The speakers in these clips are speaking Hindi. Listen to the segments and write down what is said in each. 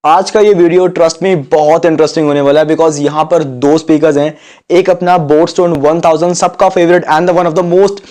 आज का ये वीडियो ट्रस्ट में बहुत इंटरेस्टिंग होने वाला है बिकॉज यहाँ पर दो स्पीकर्स हैं। एक अपना बोट स्टोन 1000 सबका favourite and one of the most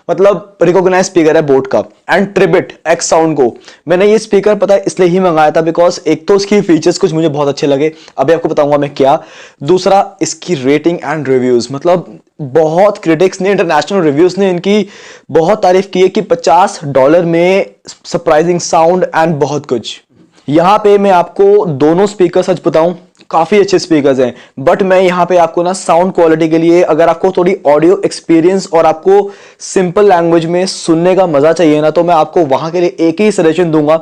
मतलब रिकॉग्नाइज स्पीकर है बोट का, एंड ट्रिबिट एक्स साउंड को। मैंने ये स्पीकर पता है इसलिए ही मंगाया था बिकॉज एक तो इसकी फीचर्स कुछ मुझे बहुत अच्छे लगे, अभी आपको बताऊंगा मैं क्या। दूसरा इसकी रेटिंग एंड रिव्यूज, मतलब बहुत क्रिटिक्स ने, इंटरनेशनल रिव्यूज ने इनकी बहुत तारीफ की है कि $50 में सरप्राइजिंग साउंड एंड बहुत कुछ। यहाँ पे मैं आपको दोनों स्पीकर सच बताऊं काफी अच्छे स्पीकर्स हैं, बट मैं यहाँ पे आपको ना साउंड क्वालिटी के लिए, अगर आपको थोड़ी ऑडियो एक्सपीरियंस और आपको सिंपल लैंग्वेज में सुनने का मजा चाहिए ना, तो मैं आपको वहां के लिए एक ही सजेशन दूंगा।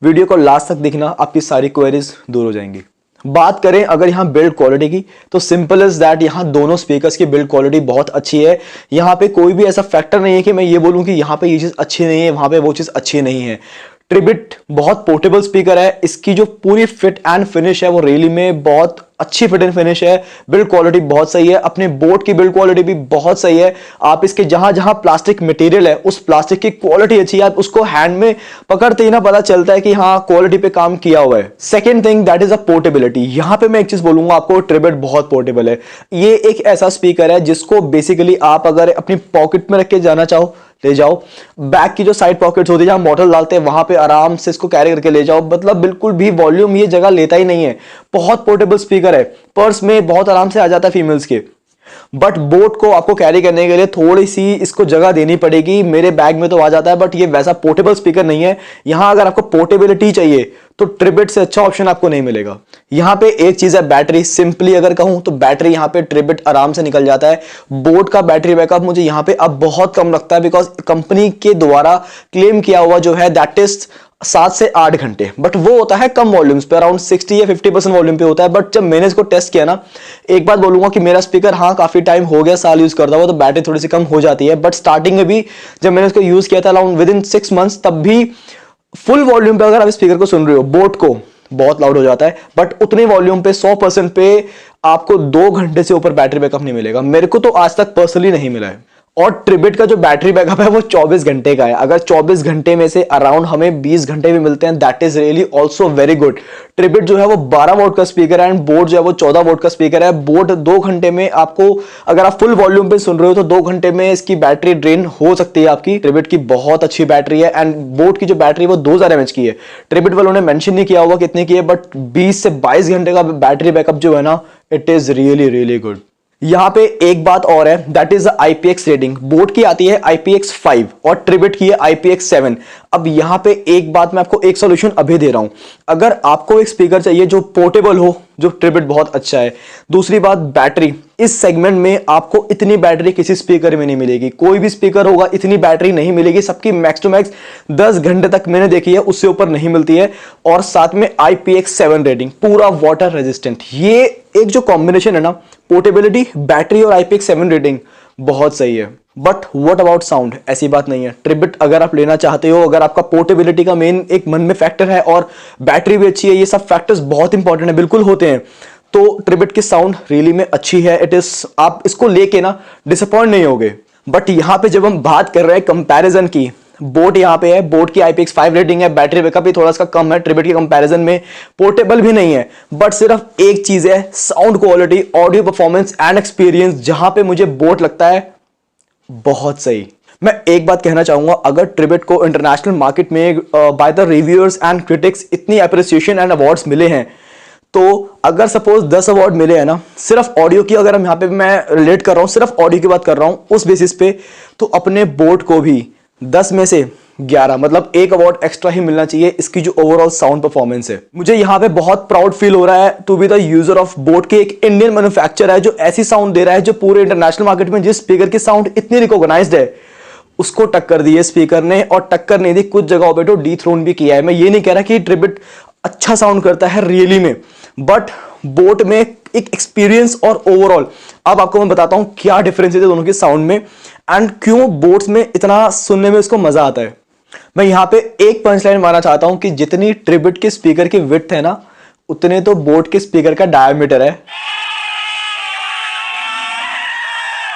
वीडियो को लास्ट तक देखना, आपकी सारी क्वेरीज दूर हो जाएंगी। बात करें अगर यहाँ बिल्ड क्वालिटी की, तो सिंपल इज दैट यहाँ दोनों स्पीकर्स की बिल्ड क्वालिटी बहुत अच्छी है। यहाँ पे कोई भी ऐसा फैक्टर नहीं है कि मैं ये बोलूं कि यहाँ पे ये चीज अच्छी नहीं है, वहां पे वो चीज अच्छी नहीं है। ट्रिबिट बहुत पोर्टेबल स्पीकर है, इसकी जो पूरी फिट एंड फिनिश है वो रियली में बहुत अच्छी फिट एंड फिनिश है। बिल्ड क्वालिटी बहुत सही है, अपने बोट की बिल्ड क्वालिटी भी बहुत सही है। आप इसके जहां जहां प्लास्टिक मटेरियल है उस प्लास्टिक की क्वालिटी अच्छी है, आप उसको हैंड में पकड़ते ही ना पता चलता है कि हाँ क्वालिटी पे काम किया हुआ है। Second thing that is a portability. यहां पे मैं एक चीज बोलूंगा आपको, ट्रिबिट बहुत पोर्टेबल है। ये एक ऐसा स्पीकर है जिसको बेसिकली आप अगर अपनी पॉकेट में रख के जाना चाहो ले जाओ, बैक की जो साइड पॉकेट्स होती है जहां बॉटल डालते हैं वहां पे आराम से इसको कैरी करके ले जाओ, मतलब बिल्कुल भी वॉल्यूम ये जगह लेता ही नहीं है। बहुत पोर्टेबल स्पीकर है, पर्स में बहुत आराम से आ जाता है फीमेल्स के। बट बोट को आपको कैरी करने के लिए थोड़ी सी इसको जगह देनी पड़ेगी। मेरे बैग में तो आ जाता है, बट ये वैसा पोर्टेबल स्पीकर नहीं है। यहां अगर आपको पोर्टेबिलिटी चाहिए तो ट्रिबिट से अच्छा ऑप्शन आपको नहीं मिलेगा। यहां पे एक चीज है बैटरी, सिंपली अगर कहूं तो बैटरी यहां पे ट्रिबिट आराम से निकल जाता है। बोट का बैटरी बैकअप मुझे यहां पे अब बहुत कम लगता है बिकॉज कंपनी के द्वारा क्लेम किया हुआ जो है दैट इज 7 से 8 घंटे, बट वो होता है कम वॉल्यूम्स पे, अराउंड 60 या 50% वॉल्यूम पे होता है। बट जब मैंने इसको टेस्ट किया ना, एक बात बोलूंगा कि मेरा स्पीकर हाँ काफी टाइम हो गया, साल यूज करता हुआ, तो बैटरी थोड़ी सी कम हो जाती है। बट स्टार्टिंग में भी जब मैंने इसको यूज किया था अराउंड विद इन 6 मंथ्स, तब भी फुल वॉल्यूम पे अगर आप स्पीकर को सुन रहे हो, बोट को बहुत लाउड हो जाता है, बट उतने वॉल्यूम पे 100% पे आपको 2 घंटे से ऊपर बैटरी बैकअप नहीं मिलेगा। मेरे को तो आज तक पर्सनली नहीं मिला है। और ट्रिबिट का जो बैटरी बैकअप है वो 24 घंटे का है। अगर 24 घंटे में से अराउंड हमें 20 घंटे भी मिलते हैं, that is really also very good. Tribit जो है वो 12 वोल्ट का स्पीकर है एंड बोट जो है वो 14 वोल्ट का स्पीकर है। बोट 2 घंटे में आपको, अगर आप फुल वॉल्यूम पे सुन रहे हो तो 2 घंटे में इसकी बैटरी ड्रेन हो सकती है आपकी। ट्रिबिट की बहुत अच्छी बैटरी है एंड बोट की जो बैटरी है वो 2000 mAh की है। ट्रिबिट वालों ने मेंशन नहीं किया होगा कितने की है, बट 20 से 22 घंटे का बैटरी बैकअप जो है ना, it is really really good. यहां पे एक बात और है, that is IPX rating. Boat की आती है IPX5 और ट्रिबिट की है IPX7। अब यहां पे एक बात मैं आपको एक सॉल्यूशन अभी दे रहा हूं, अगर आपको एक स्पीकर चाहिए जो पोर्टेबल हो, जो ट्रिबिट बहुत अच्छा है। दूसरी बात बैटरी, इस सेगमेंट में आपको इतनी बैटरी किसी स्पीकर में नहीं मिलेगी। कोई भी स्पीकर होगा इतनी बैटरी नहीं मिलेगी, सबकी मैक्स टू मैक्स 10 घंटे तक मैंने देखी है, उससे ऊपर नहीं मिलती है। और साथ में IPX7 रेटिंग, पूरा वाटर रेजिस्टेंट। ये एक जो कॉम्बिनेशन है ना, पोर्टेबिलिटी, बैटरी और IPX7 रेटिंग, बहुत सही है। But what about sound? ऐसी बात नहीं है। ट्रिबिट अगर आप लेना चाहते हो, अगर आपका पोर्टेबिलिटी का मेन एक मन में फैक्टर है और बैटरी भी अच्छी है, ये सब फैक्टर्स बहुत इंपॉर्टेंट है, बिल्कुल होते हैं, तो ट्रिबिट की साउंड रियली में अच्छी है। इट इज, आप इसको लेके ना डिसअपॉइंट नहीं होगे। बट यहां पे जब हम बात कर रहे हैं कंपैरिजन की, बोट यहाँ पे है, बोट की IPX5 रेटिंग है, बैटरी बैकअप भी थोड़ा सा कम है ट्रिबिट के कंपैरिजन में, पोर्टेबल भी नहीं है। बट सिर्फ एक चीज है, sound quality, audio performance and experience, जहां पे मुझे बोट लगता है बहुत सही। मैं एक बात कहना चाहूंगा, अगर ट्रिबिट को इंटरनेशनल मार्केट में by the reviewers and critics इतनी अप्रिसिएशन एंड अवार्ड्स मिले हैं, तो अगर सपोज 10 अवार्ड मिले हैं ना सिर्फ ऑडियो की, अगर हम यहाँ पे मैं रिलेट कर रहा हूं, सिर्फ ऑडियो की बात कर रहा हूं उस बेसिस पे, तो अपने बोट को भी 10 में से 11, मतलब 1 अवार्ड एक्स्ट्रा ही मिलना चाहिए इसकी जो ओवरऑल साउंड परफॉर्मेंस है। मुझे यहां पे बहुत प्राउड फील हो रहा है to be the user of boat के, एक इंडियन मैन्युफैक्चरर है जो ऐसी साउंड दे रहा है जो पूरे इंटरनेशनल मार्केट में जिस स्पीकर की साउंड इतनी रिकॉग्नाइज्ड है, उसको टक्कर दी है स्पीकर ने। और टक्कर नहीं दी, कुछ जगहों पे तो डीथ्रोन भी किया है। मैं ये नहीं कह रहा कि ट्रिबिट अच्छा साउंड करता है रियली में, बट बोट में एक एक्सपीरियंस और ओवरऑल, अब आपको मैं बताता हूं क्या डिफरेंस है दोनों के साउंड में एंड क्यों बोट्स में इतना सुनने में उसको मजा आता है। मैं यहां पे एक पंच लाइन मारना चाहता हूं कि जितनी ट्रिबिट के स्पीकर की विड्थ है ना, उतने तो बोट के स्पीकर का डायमीटर है।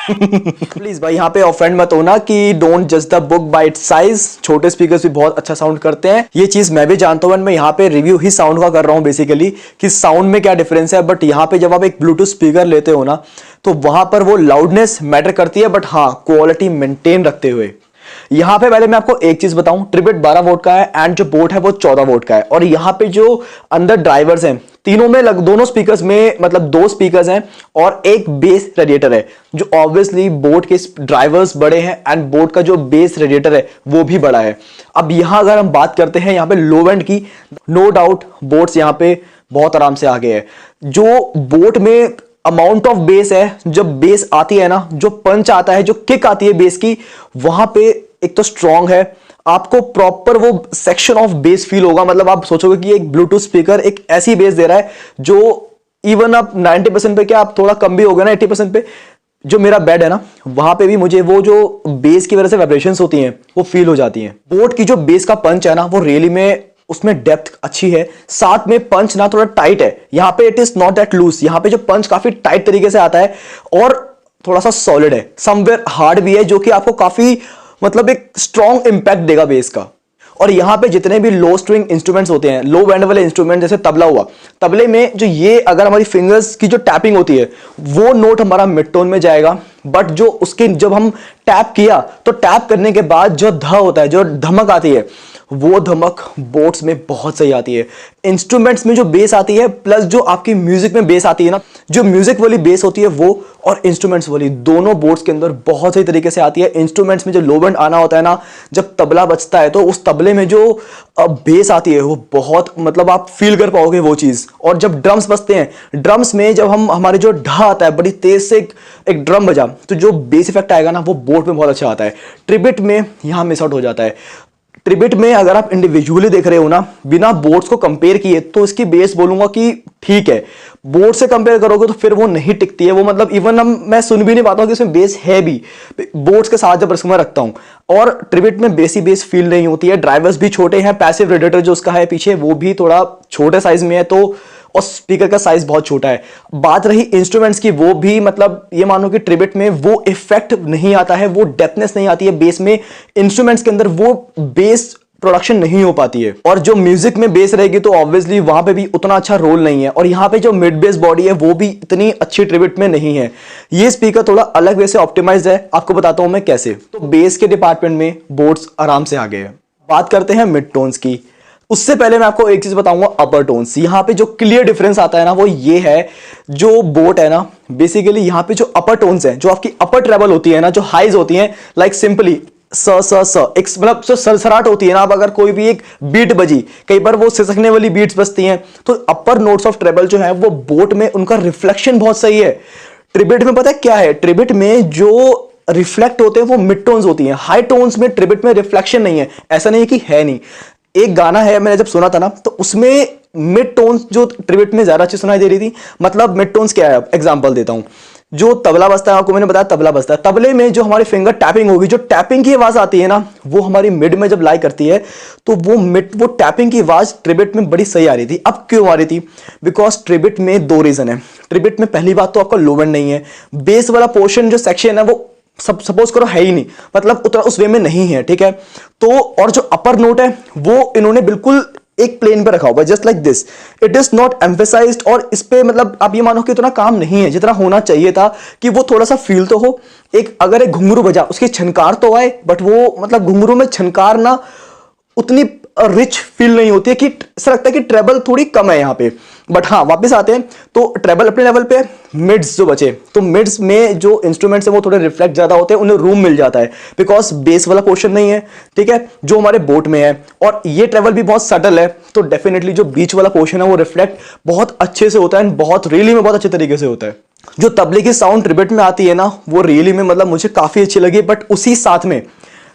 प्लीज भाई यहाँ पे ऑफेंड मत होना कि डोंट जज the book by it's size, छोटे स्पीकर्स भी बहुत अच्छा साउंड करते हैं, ये चीज मैं भी जानता हूँ। मैं यहाँ पे रिव्यू ही साउंड का कर रहा हूँ बेसिकली कि साउंड में क्या डिफरेंस है। बट यहाँ पे जब आप एक ब्लूटूथ स्पीकर लेते हो ना तो वहां पर वो लाउडनेस मैटर करती है, बट हाँ क्वालिटी मेंटेन रखते हुए। यहां पे पहले मैं आपको एक चीज बताऊं, ट्रिबिट 12 वोल्ट का है एंड जो बोट है वो 14 वोल्ट का है। और यहां पे जो अंदर ड्राइवर्स हैं तीनों में दोनों स्पीकर्स में मतलब दो स्पीकर्स हैं और एक बेस रेडिएटर है, जो ऑब्वियसली बोट के ड्राइवर्स बड़े हैं एंड बोट का जो बेस रेडिएटर है वो भी बड़ा है। अब यहां अगर हम बात करते हैं यहां पे लो एंड की, नो डाउट बोट्स यहां पे बहुत आराम से आगे है। जो बोट में अमाउंट ऑफ बेस है, जब बेस आती है ना, जो पंच आता है, जो किक आती है बेस की, वहां पे एक तो स्ट्रांग है, आपको प्रॉपर वो सेक्शन ऑफ बेस फील होगा। मतलब आप सोचोगे कि एक ब्लूटूथ स्पीकर एक ऐसी बेस दे रहा है जो इवन आप 90% पे, क्या आप थोड़ा कम भी हो गया ना 80% पे, जो मेरा बेड है ना वहां पे भी मुझे वो जो बेस की वजह से वाइब्रेशंस होती हैं वो फील हो जाती हैं। बोट की जो बेस का पंच है ना वो रियली में उसमें डेप्थ अच्छी है, साथ में पंच ना थोड़ा टाइट है। यहां पे it is not that loose, यहां पे जो पंच काफी टाइट तरीके से आता है और थोड़ा सा सॉलिड है, समवेयर हार्ड भी है, जो कि आपको काफी मतलब एक स्ट्रॉन्ग इंपैक्ट देगा बेस का। और यहां पे जितने भी लो स्ट्रिंग इंस्ट्रूमेंट्स होते हैं, लो बैंड वाले इंस्ट्रूमेंट, जैसे तबला हुआ, तबले में जो ये अगर हमारी फिंगर्स की जो टैपिंग होती है वो नोट हमारा मिड टोन में जाएगा, बट जो उसके जब हम टैप किया तो टैप करने के बाद जो ध होता है, जो धमक आती है, वो धमक बोट्स में बहुत सही आती है। इंस्ट्रूमेंट्स में जो बेस आती है प्लस जो आपकी म्यूजिक में बेस आती है ना, जो म्यूजिक वाली बेस होती है वो और इंस्ट्रूमेंट्स वाली दोनों बोट्स के अंदर बहुत सही तरीके से आती है। इंस्ट्रूमेंट्स में जो लो बैंड आना होता है ना, जब तबला बजता है तो उस तबले में जो बेस आती है वो बहुत मतलब आप फील कर पाओगे वो चीज। और जब ड्रम्स बजते हैं, ड्रम्स में जब हम हमारे जो ढा आता है, बड़ी तेज से एक ड्रम बजा तो जो बेस इफेक्ट आएगा ना वो बोट में बहुत अच्छा आता है। ट्रिबिट में यहां मिस आउट हो जाता है। ट्रिबिट में अगर आप इंडिविजुअली देख रहे हो ना, बिना बोट्स को कंपेयर किए, तो इसकी बेस बोलूंगा कि ठीक है। बोट से कंपेयर करोगे तो फिर वो नहीं टिकती है, वो मतलब इवन मैं सुन भी नहीं पाता हूं कि इसमें बेस है भी बोट्स के साथ जब मैं रखता हूं। और ट्रिबिट में बेसी बेस फील नहीं होती है, ड्राइवर्स भी छोटे हैं, पैसिव रेडिएटर जो उसका है पीछे वो भी थोड़ा छोटे साइज में है, तो और स्पीकर का साइज बहुत छोटा है। बात रही इंस्ट्रूमेंट्स की, वो भी मतलब ये मानो कि ट्रिबिट में वो इफेक्ट नहीं आता है, वो डेप्थनेस नहीं आती है बेस में, इंस्ट्रूमेंट्स के अंदर वो बेस प्रोडक्शन नहीं हो पाती है। और जो म्यूजिक में बेस रहेगी तो ऑब्वियसली वहां पे भी उतना अच्छा रोल नहीं है। और यहां पे जो मिड बेस बॉडी है वो भी इतनी अच्छी ट्रिबिट में नहीं है। ये स्पीकर थोड़ा अलग वे से ऑप्टिमाइज्ड है, आपको बताता हूं मैं कैसे। तो बेस के डिपार्टमेंट में बोट्स आराम से आगे है। बात करते हैं मिड टोन्स की, उससे पहले मैं आपको एक चीज बताऊंगा, अपर टोन्स। यहां पे जो क्लियर डिफरेंस आता है ना वो ये है, जो बोट है ना बेसिकली यहां पे जो अपर टोन्स है, जो आपकी अपर ट्रेबल होती है ना, जो हाइज होती हैं, लाइक सिंपली स स स एक मतलब जो सरसराट होती है ना, अब अगर कोई भी एक बीट बजी, कई बार वो सिसकने वाली बीट्स बजती हैं, तो अपर नोट्स ऑफ ट्रेबल जो है वो बोट में उनका रिफ्लेक्शन बहुत सही है। ट्रिबिट में पता है क्या है, ट्रिबिट में जो रिफ्लेक्ट होते हैं वो मिड टोन्स होती हैं, हाई टोन्स में ट्रिबिट में रिफ्लेक्शन नहीं है। ऐसा नहीं कि है नहीं, एक गाना है मैंने जब सुना था ना तो उसमें मिड टोन्स जो ट्रिबिट में ज्यादा अच्छी सुनाई दे रही थी। मतलब मिड टोन्स क्या है, एग्जांपल देता हूं, जो तबला बजता है, आपको मैंने बताया तबला बजता है, तबले में जो हमारी फिंगर टैपिंग होगी, जो टैपिंग की आवाज आती है ना वो हमारी मिड में जब लाई करती है तो वो टैपिंग की आवाज ट्रिबिट में बड़ी सही आ रही थी। अब क्यों आ रही थी, बिकॉज ट्रिबिट में दो रीजन है। ट्रिबिट में पहली बात तो आपका लो एंड नहीं है, बेस वाला पोर्शन जो सेक्शन है वो सपोज करो है ही नहीं, मतलब उतना उस वे में नहीं है, ठीक है। तो और जो अपर नोट है वो इन्होंने बिल्कुल एक प्लेन पे रखा हुआ है, just like this, it is not emphasised. और इस पे मतलब आप ये मानो कि इतना काम नहीं है जितना होना चाहिए था, कि वो थोड़ा सा फील तो हो। एक अगर एक घुंघरू बजा उसकी छनकार तो आए, बट वो मतलब घुंघरू में छनकार ना उतनी रिच फील नहीं होती है, कि ऐसा लगता है कि ट्रेबल थोड़ी कम है यहाँ पे। बट हाँ वापस आते हैं तो ट्रेबल अपने लेवल पे, मिड्स जो बचे, तो मिड्स में जो इंस्ट्रूमेंट्स है वो थोड़े रिफ्लेक्ट ज्यादा होते हैं, उन्हें रूम मिल जाता है बिकॉज बेस वाला पोर्शन नहीं है, ठीक है, जो हमारे बोट में है। और ये ट्रेबल भी बहुत सटल है, तो डेफिनेटली जो बीच वाला पोर्शन है वो रिफ्लेक्ट बहुत अच्छे से होता है, बहुत रियली में बहुत अच्छे तरीके से होता है। जो तबले की साउंड ट्रिबिट में आती है ना वो रियली में मतलब मुझे काफी अच्छी लगी, बट उसी साथ में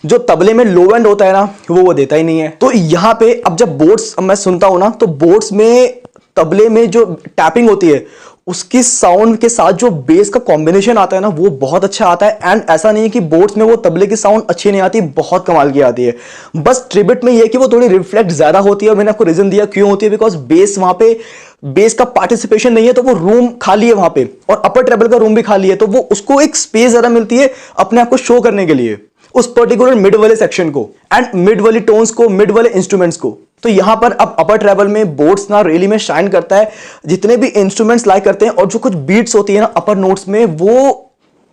जो तबले में लो एंड होता है ना वो देता ही नहीं है। तो यहाँ पे अब जब बोट्स मैं सुनता हूं ना, तो बोट्स में तबले में जो टैपिंग होती है उसकी साउंड के साथ जो बेस का कॉम्बिनेशन आता है ना वो बहुत अच्छा आता है। एंड ऐसा नहीं है कि बोट्स में वो तबले की साउंड अच्छी नहीं आती, बहुत कमाल की आती है। बस ट्रिबिट में ये है कि वो थोड़ी रिफ्लेक्ट ज्यादा होती है, और मैंने आपको रीजन दिया क्यों होती है, बिकॉज बेस वहां पे बेस का पार्टिसिपेशन नहीं है तो वो रूम खाली है वहां पे, और अपर ट्रेबल का रूम भी खाली है, तो वो उसको एक स्पेस ज्यादा मिलती है अपने आप को शो करने के लिए, उस पर्टिकुलर मिड वाले सेक्शन को एंड मिड वाली टोन्स को, मिड वाले इंस्ट्रूमेंट्स को। तो यहां पर अब अपर ट्रेबल में बोट्स ना रियली में शाइन करता है, जितने भी इंस्ट्रूमेंट्स लाइक करते हैं, और जो कुछ बीट्स होती है ना अपर नोट्स में, वो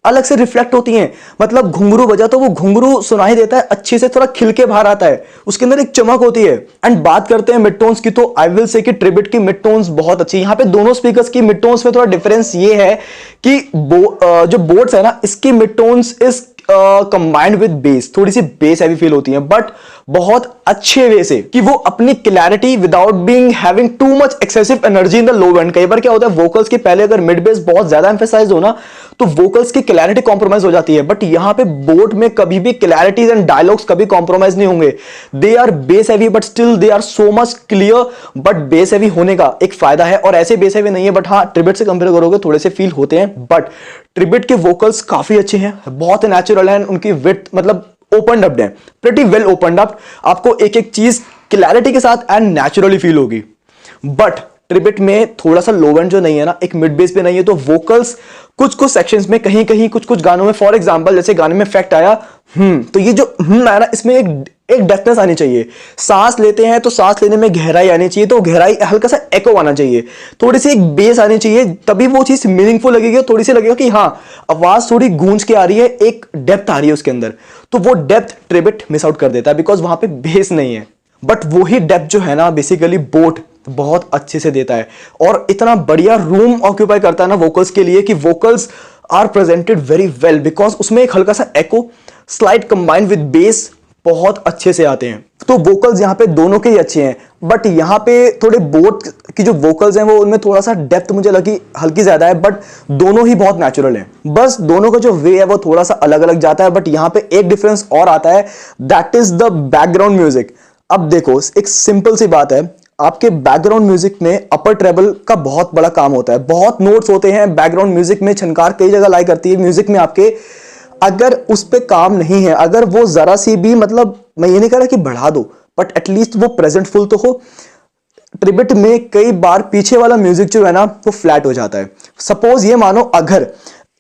अलग से रिफ्लेक्ट होती हैं। मतलब घुंघरू बजा तो वो घुंघरू सुनाई देता है, अच्छे से थोड़ा खिल के बाहर आता है, उसके अंदर एक चमक होती है। एंड बात करते हैं मिड टोन्स की, तो आई विल से कि ट्रिबिट की मिड टोन्स बहुत अच्छी है। यहाँ पे दोनों स्पीकर्स की मिड टोन्स में थोड़ा डिफरेंस ये है कि जो बोट्स है ना, इसकी मिड टोन्स इस कंबाइंड विद बेस, थोड़ी सी बेस हैवी फील होती है, बट बहुत अच्छे वे से कि वो अपनी clarity without being having too much excessive energy in the low and. कई बार क्या होता है, वोकल्स के पहले अगर मिड बेस बहुत ज्यादा एम्फेसाइज हो ना, तो वोकल्स की क्लैरिटी कॉम्प्रोमाइज हो जाती है, बट यहां पे बोट में कभी भी क्लैरिटीज एंड डायलॉग्स कभी कॉम्प्रोमाइज नहीं होंगे। They are bass heavy but still they are so much clear. But bass heavy होने का एक फायदा है, और ऐसे बेस हैवी नहीं है, बट हाँ ट्रिबिट से कंपेयर करोगे थोड़े से फील होते हैं। बट ट्रिबिट के वोकल्स काफी अच्छे हैं, बहुत नेचुरल है, उनकी विड्थ मतलब ओपन अप है, प्रीटी वेल ओपन अप। आपको एक एक चीज क्लैरिटी के साथ एंड नेचुरली फील होगी। बट ट्रिबिट में थोड़ा सा लो एंड जो नहीं है ना, एक मिड बेस पे नहीं है, तो वोकल्स कुछ कुछ सेक्शंस में, कहीं कहीं कुछ कुछ गानों में, फॉर एग्जांपल जैसे गाने में इफेक्ट आया तो ये जो है ना, इसमें एक डेप्थनेस आनी चाहिए। सांस लेते हैं तो सांस लेने में गहराई आनी चाहिए, तो गहराई हल्का सा एको आना चाहिए, थोड़ी सी एक बेस आनी चाहिए, तभी वो चीज मीनिंगफुल लगेगी। थोड़ी सी लगेगा कि हाँ आवाज थोड़ी गूंज के आ रही है, एक डेप्थ आ रही है उसके अंदर, तो वो डेप्थ ट्रिबिट मिस आउट कर देता है बिकॉज वहां पे बेस नहीं है। बट वही डेप्थ जो है ना बेसिकली बोट बहुत अच्छे से देता है, और इतना बढ़िया रूम ऑक्यूपाई करता है ना वोकल्स के लिए कि vocals are presented very well, because उसमें एक हल्का सा echo slide combined with bass बहुत अच्छे से आते हैं। तो वोकल्स यहाँ पे दोनों के ही अच्छे हैं, बट यहाँ पे थोड़े बोट की जो वोकल्स हैं वो उनमें थोड़ा सा डेप्थ मुझे लगी हल्की ज्यादा है, बट दोनों ही बहुत नेचुरल हैं। बस दोनों का जो वे है वो थोड़ा सा अलग अलग जाता है। बट यहाँ पे एक डिफरेंस और आता है, that is the background music. अब देखो एक सिंपल सी बात है, आपके बैकग्राउंड म्यूजिक में अपर ट्रेबल का बहुत बड़ा काम होता है, बहुत नोट्स होते हैं बैकग्राउंड म्यूजिक में, छनकार कई जगह लाई करती है म्यूजिक में आपके। अगर उस पे काम नहीं है, अगर वो जरा सी भी, मतलब मैं ये नहीं कह रहा कि बढ़ा दो, बट एटलीस्ट वो प्रेजेंट फुल तो हो। ट्रिबिट में कई बार पीछे वाला म्यूजिक जो है ना वो फ्लैट हो जाता है। सपोज ये मानो अगर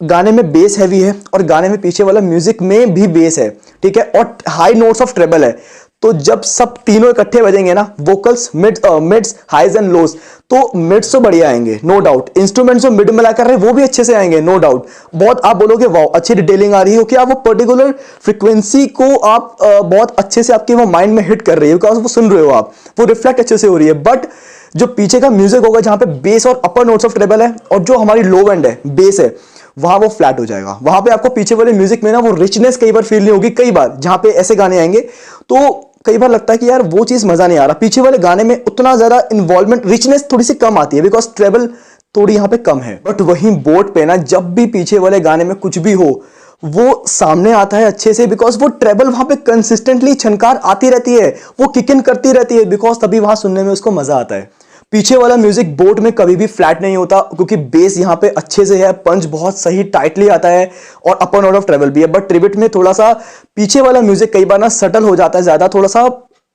गाने में बेस हैवी है और गाने में पीछे वाला म्यूजिक में भी बेस है, ठीक है, और हाई नोट्स ऑफ ट्रेबल है, तो जब सब तीनों इकट्ठे बजेंगे ना, vocals mids highs and lows, तो मिड्स तो बढ़िया आएंगे नो डाउट, इंस्ट्रूमेंट्स जो मिड मिला कर रहे हैं वो भी अच्छे से आएंगे नो डाउट। बहुत आप बोलोगे वाओ अच्छी डिटेलिंग आ रही है, कि आप वो पर्टिकुलर फ्रीक्वेंसी को आप बहुत अच्छे से आपके वो माइंड में हिट कर रही है, बिकॉज वो सुन रहे हो आप, वो रिफ्लेक्ट अच्छे से हो रही है। बट जो पीछे का म्यूजिक होगा जहां पे बेस और अपर नोट्स ऑफ ट्रेबल है, और जो हमारी लो एंड है बेस है, वहां वो फ्लैट हो जाएगा। वहां पे आपको पीछे वाले म्यूजिक में ना वो रिचनेस कई बार फील नहीं होगी। कई बार जहां पे ऐसे गाने आएंगे तो कई बार लगता है कि यार वो चीज मजा नहीं आ रहा, पीछे वाले गाने में उतना ज्यादा इन्वॉल्वमेंट, रिचनेस थोड़ी सी कम आती है, बिकॉज ट्रेबल थोड़ी यहां पे कम है। बट वहीं बोट पे ना जब भी पीछे वाले गाने में कुछ भी हो, वो सामने आता है अच्छे से, बिकॉज वो ट्रेबल वहां पे कंसिस्टेंटली छनकार आती रहती है, वो किक इन करती रहती है, बिकॉज तभी वहां सुनने में उसको मजा आता है। पीछे वाला म्यूजिक बोट में कभी भी फ्लैट नहीं होता, क्योंकि बेस यहाँ पे अच्छे से है, पंच बहुत सही टाइटली आता है, और अपर नोट ऑफ ट्रेबल भी है। बट ट्रिबिट में थोड़ा सा पीछे वाला म्यूजिक कई बार ना सटल हो जाता है, ज्यादा थोड़ा सा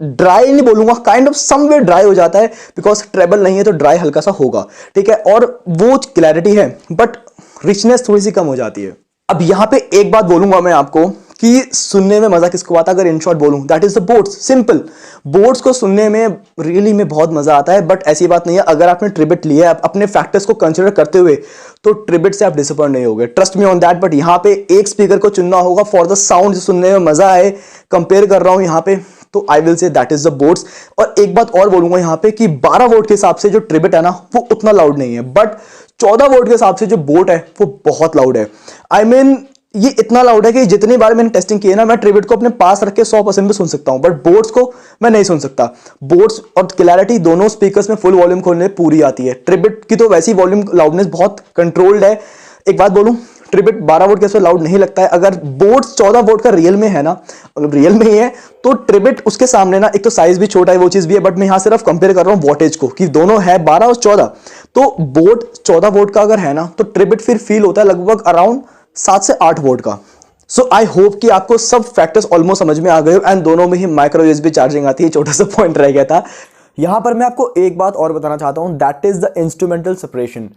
ड्राई नहीं बोलूंगा, काइंड ऑफ समवे ड्राई हो जाता है, बिकॉज ट्रेबल नहीं है तो ड्राई हल्का सा होगा, ठीक है, और वो क्लैरिटी है बट रिचनेस थोड़ी सी कम हो जाती है। अब यहां पे एक बात बोलूंगा मैं आपको कि सुनने में मजा किसको आता है, अगर इन शॉर्ट बोलूं that is the boats. Simple, boats को सुनने में रियली में बहुत मजा आता है। बट ऐसी बात नहीं है, अगर आपने ट्रिबिट लिया है अपने फैक्टर्स को कंसिडर करते हुए, तो ट्रिबिट से आप डिसअपॉइंट नहीं होगे, trust me on that. But यहाँ पे एक स्पीकर को चुनना होगा फॉर द साउंड, सुनने में मजा आए, कंपेयर कर रहा हूं यहाँ पे, तो I will say that is the boats. और एक बात और बोलूंगा यहाँ पे कि 12 वोट के हिसाब से जो ट्रिबिट है ना वो उतना लाउड नहीं है, बट 14 वोट के हिसाब से जो बोट है वो बहुत लाउड है। आई मीन ये इतना लाउड है कि जितनी बार मैंने टेस्टिंग की है ना, मैं ट्रिबिट को अपने पास रख के 100% भी सुन सकता हूं, बट बोट्स को मैं नहीं सुन सकता। बोट्स और क्लैरिटी दोनों स्पीकर्स में फुल वॉल्यूम खोलने पूरी आती है। ट्रिबिट की तो वैसी वॉल्यूम लाउडनेस बहुत कंट्रोल्ड है। एक बात बोलूं, ट्रिबिट 12 वोट के लाउड नहीं लगता है। अगर बोट्स 14 वोट का रियल में है ना, रियल में ही है, तो ट्रिबिट उसके सामने ना, एक तो साइज भी छोटा है वो चीज भी है, बट मैं यहां सिर्फ कंपेयर कर रहा हूं वोटेज को कि दोनों है 12 और 14, तो बोट 14 वोट का अगर है ना, तो ट्रिबिट फिर फील होता है लगभग अराउंड 7 से 8 वोट का। सो आई होप कि आपको सब फैक्टर्स ऑलमोस्ट समझ में आ गए, एंड दोनों में ही माइक्रो यूएसबी चार्जिंग आती है, छोटा सा पॉइंट रह गया था। यहां पर मैं आपको एक बात और बताना चाहता हूं, that is the instrumental separation.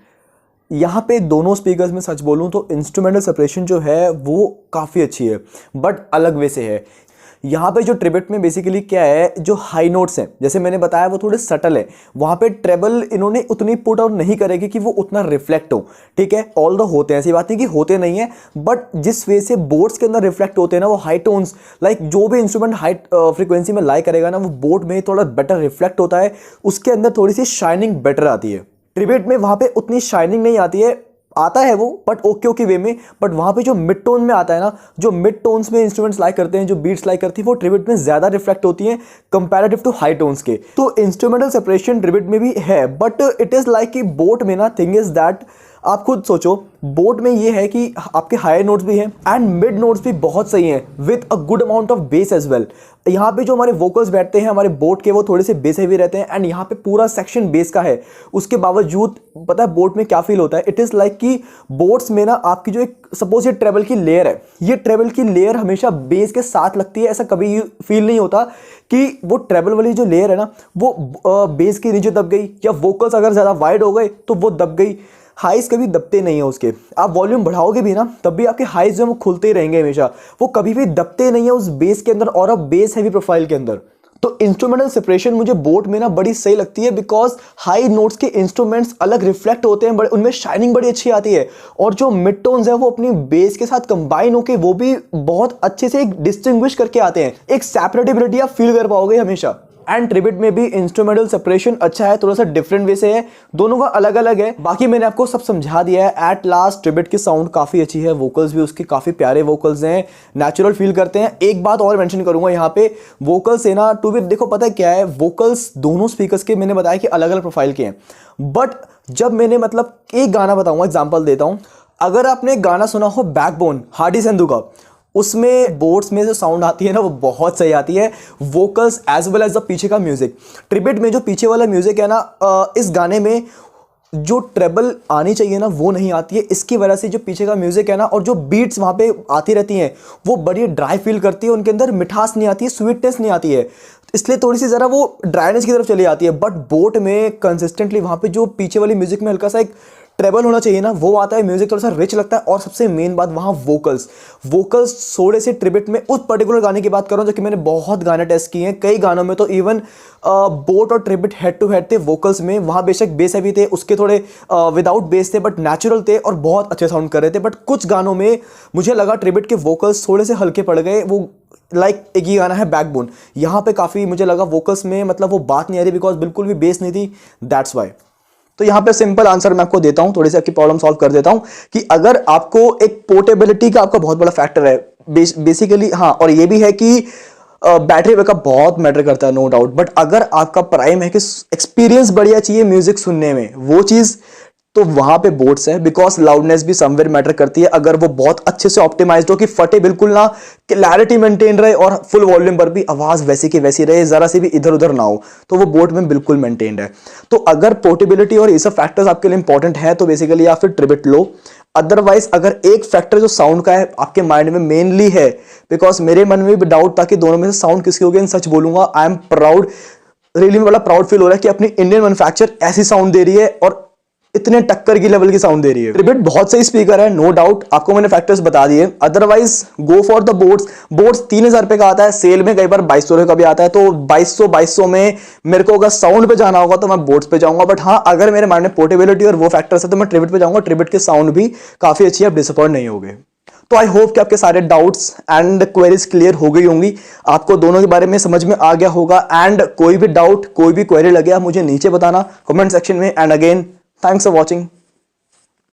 यहाँ पे दोनों स्पीकर्स में सच बोलूं तो इंस्ट्रूमेंटल सेपरेशन जो है वो काफ़ी अच्छी है, बट अलग वे से है। यहाँ पे जो ट्रिबेट में बेसिकली क्या है, जो हाई नोट्स हैं जैसे मैंने बताया वो थोड़े सटल है, वहाँ पे ट्रेबल इन्होंने उतनी पुट आउट नहीं करेगी कि वो उतना रिफ्लेक्ट हो। ठीक है, ऑल द होते हैं, ऐसी बात नहीं कि होते नहीं है, बट जिस वे से बोर्ड्स के अंदर रिफ्लेक्ट होते हैं ना वो हाई टोन्स, लाइक जो भी इंस्ट्रूमेंट हाई फ्रीक्वेंसी में लाई करेगा ना वो बोर्ड में थोड़ा बेटर रिफ्लेक्ट होता है, उसके अंदर थोड़ी सी शाइनिंग बेटर आती है। ट्रिबेट में वहाँ पे उतनी शाइनिंग नहीं आती है, आता है वो बट ओके वे में, बट वहाँ पे जो मिड टोन में आता है ना, जो मिड टोन्स में इंस्ट्रूमेंट्स लाइक करते हैं, जो बीट्स लाइक करती है, वो ट्रिबेट में ज़्यादा रिफ्लेक्ट होती हैं कंपैरेटिव टू हाई टोन्स के। तो इंस्ट्रूमेंटल सेपरेशन ट्रिबेट में भी है, बट इट इज़ लाइक कि बोट में ना थिंग इज़ दैट, आप खुद सोचो, बोट में ये है कि आपके हाई नोट्स भी हैं एंड मिड नोट्स भी बहुत सही हैं with a good amount of bass as well. यहाँ पे जो हमारे वोकल्स बैठते हैं हमारे बोट के, वो थोड़े से बेस हेवी रहते हैं एंड यहाँ पे पूरा सेक्शन बेस का है। उसके बावजूद पता है बोट में क्या फील होता है, इट इज़ लाइक कि बोट्स में ना आपकी जो एक सपोज ये ट्रेबल की लेयर है, ये ट्रेबल की लेयर हमेशा बेस के साथ लगती है। ऐसा कभी फील नहीं होता कि वो ट्रेबल वाली जो लेयर है ना वो बेस के नीचे दब गई, या वोकल्स अगर ज़्यादा वाइड हो गए तो वो दब गई। हाइज कभी दबते नहीं है उसके, आप वॉल्यूम बढ़ाओगे भी ना तब भी आपके हाइज जो वो खुलते ही रहेंगे हमेशा, वो कभी भी दबते नहीं है उस बेस के अंदर और अब बेस हैवी प्रोफाइल के अंदर। तो इंस्ट्रूमेंटल सेपरेशन मुझे बोट में ना बड़ी सही लगती है, बिकॉज हाई नोट्स के इंस्ट्रूमेंट्स अलग रिफ्लेक्ट होते हैं, बड़े उनमें शाइनिंग बड़ी अच्छी आती है, और जो मिड टोन्स है वो अपनी बेस के साथ कंबाइन होके वो भी बहुत अच्छे से एक डिस्टिंग्विश करके आते हैं, एक सेपरेटेबिलिटी आप फील कर पाओगे हमेशा। एंड ट्रिबेट में भी इंस्ट्रूमेंटल सेपरेशन अच्छा है, थोड़ा सा डिफरेंट वे से है, दोनों का अलग अलग है। बाकी मैंने आपको सब समझा दिया है। एट लास्ट ट्रिबेट की साउंड काफ़ी अच्छी है, वोकल्स भी उसके काफ़ी प्यारे वोकल्स हैं, नेचुरल फील करते हैं। एक बात और मेंशन करूंगा यहाँ पे, वोकल्स है ना टू बी, देखो पता है क्या है, वोकल्स दोनों स्पीकर्स के मैंने बताया कि अलग अलग प्रोफाइल के हैं, बट जब मैंने मतलब एक गाना बताऊंगा, एग्जाम्पल देता हूँ, अगर आपने गाना सुना हो बैकबोन हार्डी संधू का, उसमें बोर्ड्स में जो साउंड आती है ना वो बहुत सही आती है, vocals as well as the पीछे का म्यूजिक। ट्रिबेट में जो पीछे वाला म्यूजिक है ना, इस गाने में जो ट्रेबल आनी चाहिए ना वो नहीं आती है, इसकी वजह से जो पीछे का म्यूजिक है ना और जो बीट्स वहाँ पे आती रहती हैं वो बड़ी ड्राई फील करती है, उनके अंदर मिठास नहीं आती है, स्वीटनेस नहीं आती है, इसलिए थोड़ी सी ज़रा वो ड्राइनेस की तरफ चली जाती है। बट बोट में कंसिस्टेंटली वहाँ पे जो पीछे वाली म्यूजिक में हल्का सा एक ट्रेबल होना चाहिए ना वो आता है, म्यूजिक थोड़ा सा रिच लगता है। और सबसे मेन बात वहाँ वोकल्स थोड़े से ट्रिबेट में, उस पर्टिकुलर गाने की बात करूँ जो कि मैंने बहुत गाने टेस्ट किए हैं, कई गानों में तो इवन बोट और ट्रिबेट हेड टू हेड थे वोकल्स में, वहाँ बेशक बेस हैवी थे, उसके थोड़े विदाउट बेस थे बट नेचुरल थे और बहुत अच्छे साउंड कर रहे थे। बट कुछ गानों में मुझे लगा ट्रिबेट के वोकल्स थोड़े से हल्के पड़ गए, वो लाइक एक ही गाना है बैकबोन, यहाँ पे काफ़ी मुझे लगा वोकल्स में मतलब वो बात नहीं आ रही, बिकॉज बिल्कुल भी बेस नहीं थी, दैट्स वाई। तो यहाँ पे सिंपल आंसर मैं आपको देता हूँ, थोड़ी सी आपकी प्रॉब्लम सॉल्व कर देता हूँ कि अगर आपको एक पोर्टेबिलिटी का आपका बहुत बड़ा फैक्टर है बेसिकली, हाँ, और ये भी है कि बैटरी बैकअप बहुत मैटर करता है नो डाउट, बट अगर आपका प्राइम है कि एक्सपीरियंस बढ़िया चाहिए म्यूजिक सुनने में, वो चीज़ तो वहां पे बोट्स है, बिकॉज लाउडनेस भी समवेयर मैटर करती है। अगर वो बहुत अच्छे से ऑप्टिमाइज्ड हो कि फटे बिल्कुल ना, क्लैरिटी मेंटेन रहे और फुल वॉल्यूम पर भी आवाज वैसी की वैसी रहे, जरा सी भी इधर उधर ना हो, तो वो बोट में बिल्कुल मेंटेन्ड है। तो अगर पोर्टेबिलिटी और ये सब फैक्टर्स आपके लिए इंपॉर्टेंट है तो बेसिकली आप फिर ट्रिबेट लो। अदरवाइज अगर एक फैक्टर जो साउंड का है आपके माइंड में मेनली है, बिकॉज मेरे मन में भी डाउट था कि दोनों में से साउंड किसकी होगी, सच बोलूंगा आई एम प्राउड, रियली बड़ा प्राउड फील हो रहा है कि अपनी इंडियन मैन्युफैक्चर ऐसी साउंड दे रही है और इतने टक्कर की लेवल की साउंड दे रही है। ट्रिबेट बहुत सही स्पीकर है नो डाउट, आपको मैंने फैक्टर्स बता दिए। Otherwise go for the boats 3000 रुपए का आता है, सेल में कई बार 2200 रुपए का भी आता है, तो 2200 में मेरे को अगर साउंड पे जाना होगा तो मैं बोट्स पे जाऊंगा। बट हाँ, अगर मेरे माइंड में पोर्टेबिलिटी और वो फैक्टर्स है तो मैं ट्रिबेट पे जाऊंगा। ट्रिबेट की साउंड भी काफी अच्छी है, आप डिसअपॉइंट नहीं होगे। तो आई होप कि आपके सारे डाउट्स एंड क्वेरीज क्लियर हो गई होंगी, आपको दोनों के बारे में समझ में आ गया होगा। एंड कोई भी डाउट, कोई भी क्वेरी लगे आप मुझे नीचे बताना कमेंट सेक्शन में। And again thanks for watching.